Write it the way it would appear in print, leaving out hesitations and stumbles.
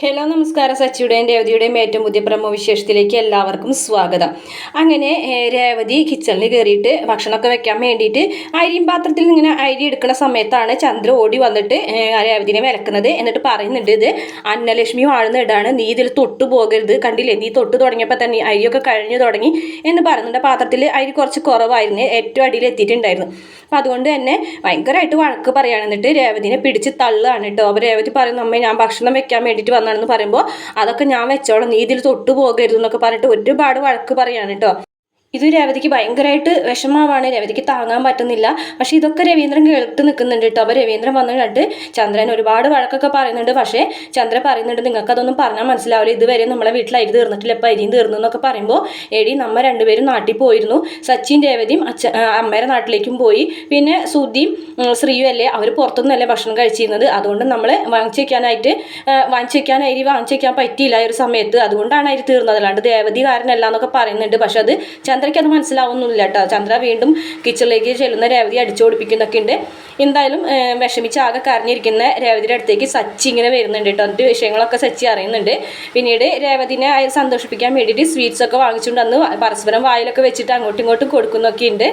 Hello നമസ്കാരം. സച്ചിയുടെയും രേവതിയുടെയും ഏറ്റവും പുതിയ പ്രമോ വിശേഷത്തിലേക്ക് എല്ലാവർക്കും സ്വാഗതം. അങ്ങനെ രേവതി കിച്ചണിൽ കയറിയിട്ട് ഭക്ഷണമൊക്കെ വെക്കാൻ വേണ്ടിയിട്ട് അരിയും പാത്രത്തിൽ ഇങ്ങനെ അരി എടുക്കുന്ന സമയത്താണ് ചന്ദ്ര ഓടി വന്നിട്ട് രേവതിനെ വിലക്കുന്നത്. എന്നിട്ട് പറയുന്നുണ്ട്, ഇത് അന്നലക്ഷ്മി വാഴുന്ന ഇടാണ്, നീ ഇതിൽ തൊട്ടു പോകരുത്, കണ്ടില്ലേ നീ തൊട്ട് തുടങ്ങിയപ്പോൾ തന്നെ അരിയൊക്കെ കഴിഞ്ഞു തുടങ്ങി എന്ന് പറയുന്നുണ്ട്. പാത്രത്തിൽ അരി കുറച്ച് കുറവായിരുന്നു, ഏറ്റവും അടിയിൽ എത്തിയിട്ടുണ്ടായിരുന്നു. അപ്പം അതുകൊണ്ട് തന്നെ ഭയങ്കരമായിട്ട് വഴക്ക് പറയുകയാണ്. എന്നിട്ട് രേവതിനെ പിടിച്ച് തള്ളുകയാണ് കേട്ടോ. അപ്പോൾ രേവതി പറയുന്നു, അമ്മ ഞാൻ ഭക്ഷണം വെക്കാൻ വേണ്ടിയിട്ട് വന്നാണെന്ന് പറയുമ്പോൾ അതൊക്കെ ഞാൻ വെച്ചോളാം, നീ ഇതിൽ തൊട്ടു പോകരുത് എന്നൊക്കെ പറഞ്ഞിട്ട് ഒരുപാട് വഴക്ക് പറയാണ് കേട്ടോ. ഇത് രേവതിക്ക് ഭയങ്കരമായിട്ട് വിഷമമാണ്, രേവതിക്ക് താങ്ങാൻ പറ്റുന്നില്ല. പക്ഷേ ഇതൊക്കെ രവീന്ദ്രൻ കേട്ട് നിൽക്കുന്നുണ്ട് കേട്ടോ. അപ്പോൾ രവീന്ദ്രൻ വന്നു കണ്ടിട്ട് ചന്ദ്രൻ ഒരുപാട് വഴക്കൊക്കെ പറയുന്നുണ്ട്. പക്ഷേ ചന്ദ്ര പറയുന്നുണ്ട്, നിങ്ങൾക്കതൊന്നും പറഞ്ഞാൽ മനസ്സിലാവില്ല, ഇതുവരെ നമ്മളെ വീട്ടിൽ അരി തീർന്നിട്ടില്ല, ഇപ്പം അരിയും തീർന്നു എന്നൊക്കെ പറയുമ്പോൾ, എടി നമ്മ രണ്ടുപേരും നാട്ടിൽ പോയിരുന്നു, സച്ചിൻ രേവതിയും അമ്മയുടെ നാട്ടിലേക്കും പോയി, പിന്നെ സുധിയും ശ്രീയും അല്ലേ അവർ പുറത്തുനിന്നല്ലേ ഭക്ഷണം കഴിച്ചിരുന്നത്, അതുകൊണ്ട് നമ്മൾ വാങ്ങിച്ചു വെക്കാൻ അരി വാങ്ങിച്ചു വെക്കാൻ പറ്റിയില്ല ഈ ഒരു സമയത്ത്, അതുകൊണ്ടാണ് അരി തീർന്നത്, അല്ലാണ്ട് രേവതി കാരനല്ല എന്നൊക്കെ പറയുന്നുണ്ട്. പക്ഷെ അത് ചന്ദ്രയ്ക്ക് അത് മനസ്സിലാവുന്നില്ല കേട്ടോ. ചന്ദ്ര വീണ്ടും കിച്ചണിലേക്ക് ചെല്ലുന്ന രേവതി അടിച്ചു ഓടിപ്പിക്കുന്നൊക്കെ ഉണ്ട്. എന്തായാലും വിഷമിച്ച് ആകെ കരഞ്ഞിരിക്കുന്ന രേവതിയുടെ അടുത്തേക്ക് സച്ചി ഇങ്ങനെ വരുന്നുണ്ട് കേട്ടോ. എന്നിട്ട് വിഷയങ്ങളൊക്കെ സച്ചി അറിയുന്നുണ്ട്. പിന്നീട് രേവതിനെ സന്തോഷിപ്പിക്കാൻ വേണ്ടിയിട്ട് സ്വീറ്റ്സൊക്കെ വാങ്ങിച്ചുകൊണ്ട് വന്ന് പരസ്പരം വായിലൊക്കെ വെച്ചിട്ട് അങ്ങോട്ടും ഇങ്ങോട്ടും കൊടുക്കുന്നൊക്കെ ഉണ്ട്.